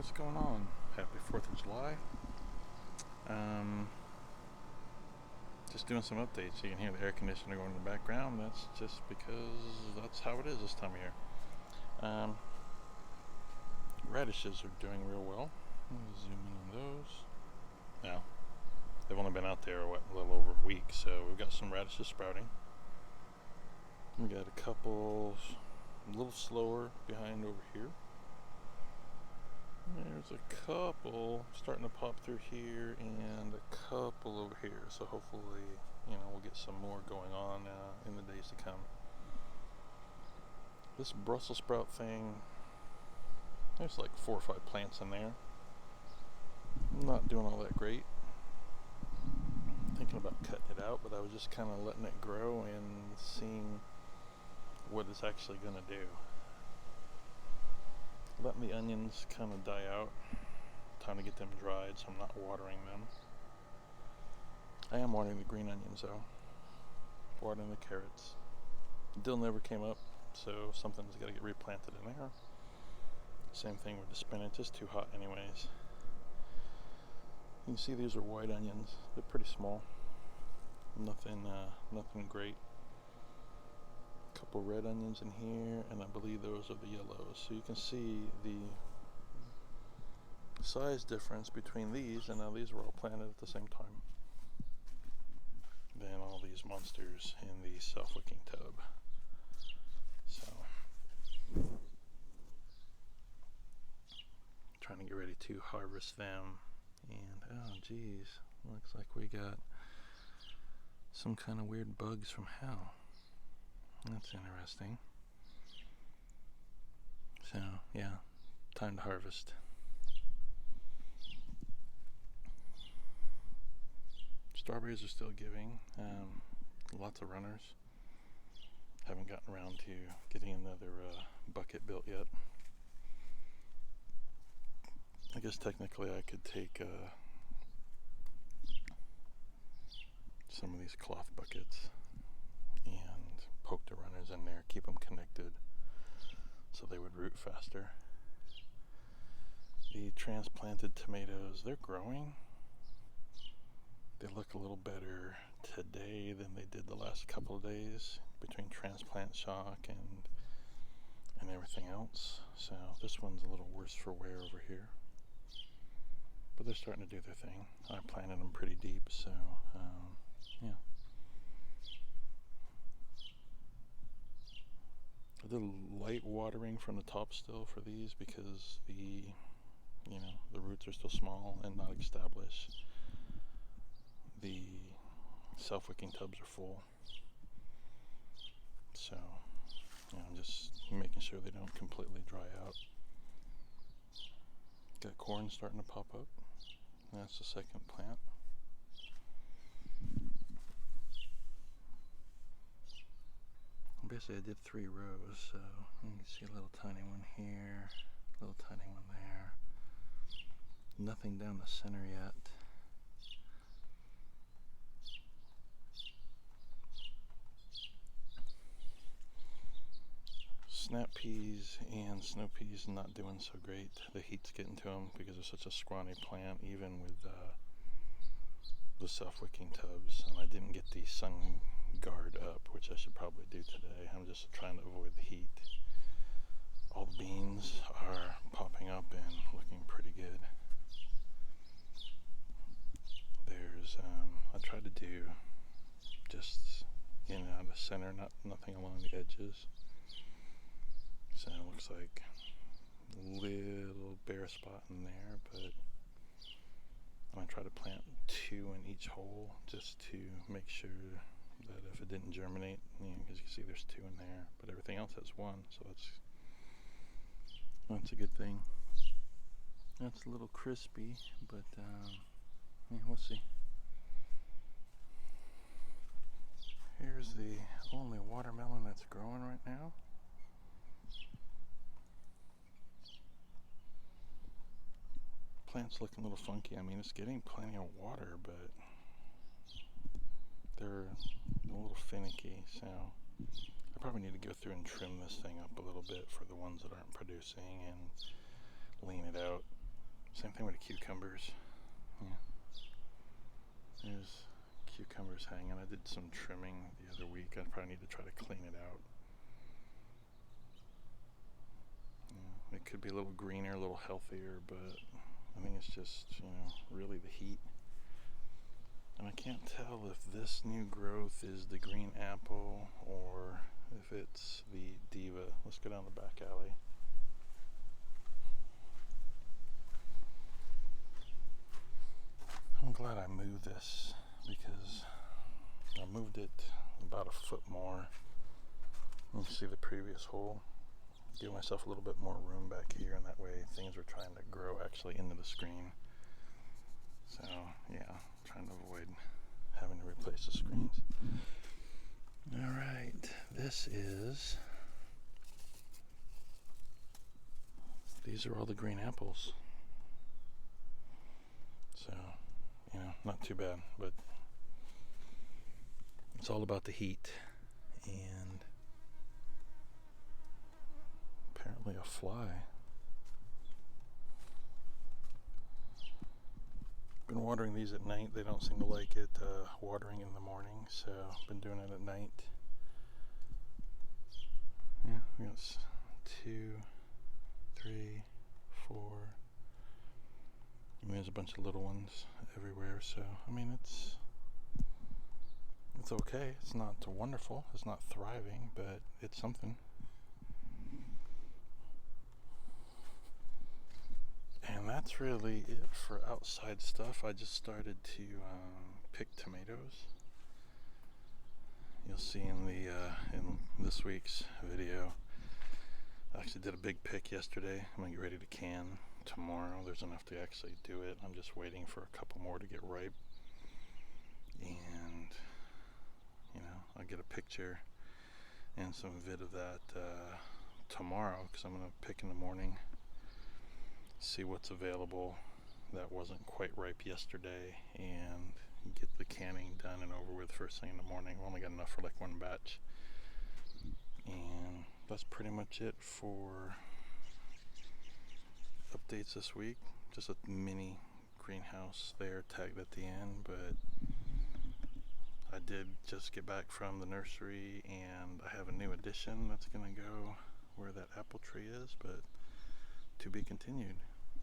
what's going on? Happy 4th of July. Just doing some updates. You can hear the air conditioner going in the background. That's just because that's how it is this time of year. Radishes are doing real well. Let me zoom in on those. Now, they've only been out there a little over a week, so we've got some radishes sprouting. We got a couple a little slower behind over here. There's a couple starting to pop through here and a couple over here, so hopefully, we'll get some more going on in the days to come. This Brussels sprout thing, there's like 4 or 5 plants in there. Not doing all that great. Thinking about cutting it out, but I was just kind of letting it grow and seeing what it's actually going to do. Letting the onions kind of die out. Time to get them dried, so I'm not watering them. I am watering the green onions though. Watering the carrots. Dill never came up, so something's got to get replanted in there. Same thing with the spinach, it's too hot anyways. You can see these are white onions. They're pretty small. Nothing great. Couple red onions in here, and I believe those are the yellows. So you can see the size difference between these, and now these were all planted at the same time. Then all these monsters in the self-wicking tub. So, trying to get ready to harvest them. And oh geez, looks like we got some kind of weird bugs from hell. That's interesting. So, yeah, time to harvest. Strawberries are still giving. Lots of runners. Haven't gotten around to getting another bucket built yet. I guess technically I could take some of these cloth buckets and poke the runners in there, keep them connected so they would root faster. The transplanted tomatoes, they're growing. They look a little better today than they did the last couple of days between transplant shock and everything else. So this one's a little worse for wear over here. But they're starting to do their thing. I planted them pretty deep, so yeah. A little light watering from the top still for these because the roots are still small and not established. The self-wicking tubs are full. So, I'm just making sure they don't completely dry out. Got corn starting to pop up. That's the second plant. Basically I did 3 rows, so you can see a little tiny one here, a little tiny one there. Nothing down the center yet. Snap peas and snow peas not doing so great. The heat's getting to them because they're such a scrawny plant, even with the self-wicking tubs. And I didn't get the sun guard up, which I should probably do today. I'm just trying to avoid the heat. All the beans are popping up and looking pretty good. There's I tried to do just in and out of the center, nothing along the edges. So it looks like a little bare spot in there, but I'm going to try to plant 2 in each hole just to make sure that if it didn't germinate, because you can see there's 2 in there, but everything else has 1, so that's a good thing. That's a little crispy, but yeah, we'll see. Here's the only watermelon that's growing right now. Plant's looking a little funky. I mean, it's getting plenty of water, but they're a little finicky, so I probably need to go through and trim this thing up a little bit for the ones that aren't producing and lean it out. Same thing with the cucumbers. Yeah. There's cucumbers hanging. I did some trimming the other week. I probably need to try to clean it out. Yeah, it could be a little greener, a little healthier, but I think it's just, really the heat. And I can't tell if this new growth is the green apple or if it's the diva. Let's go down the back alley. I'm glad I moved this because I moved it about a foot more. You can see the previous hole. Give myself a little bit more room back here, and that way things are trying to grow actually into the screen. So yeah, trying to avoid having to replace the screens. Alright, these are all the green apples. So, not too bad, but it's all about the heat. And apparently a fly. Been watering these at night. They don't seem to like it watering in the morning, so been doing it at night. Yeah, we got 2, 3, 4. There's a bunch of little ones everywhere, so it's okay. It's not wonderful. It's not thriving, but it's something. And that's really it for outside stuff. I just started to pick tomatoes. You'll see in this week's video. I actually did a big pick yesterday. I'm gonna get ready to can tomorrow. There's enough to actually do it. I'm just waiting for a couple more to get ripe, and I'll get a picture and some vid of that tomorrow, because I'm gonna pick in the morning, see what's available that wasn't quite ripe yesterday, and get the canning done and over with first thing in the morning. We only got enough for like one batch, and that's pretty much it for updates this week. Just a mini greenhouse there tagged at the end, but I did just get back from the nursery and I have a new addition that's gonna go where that apple tree is, but to be continued.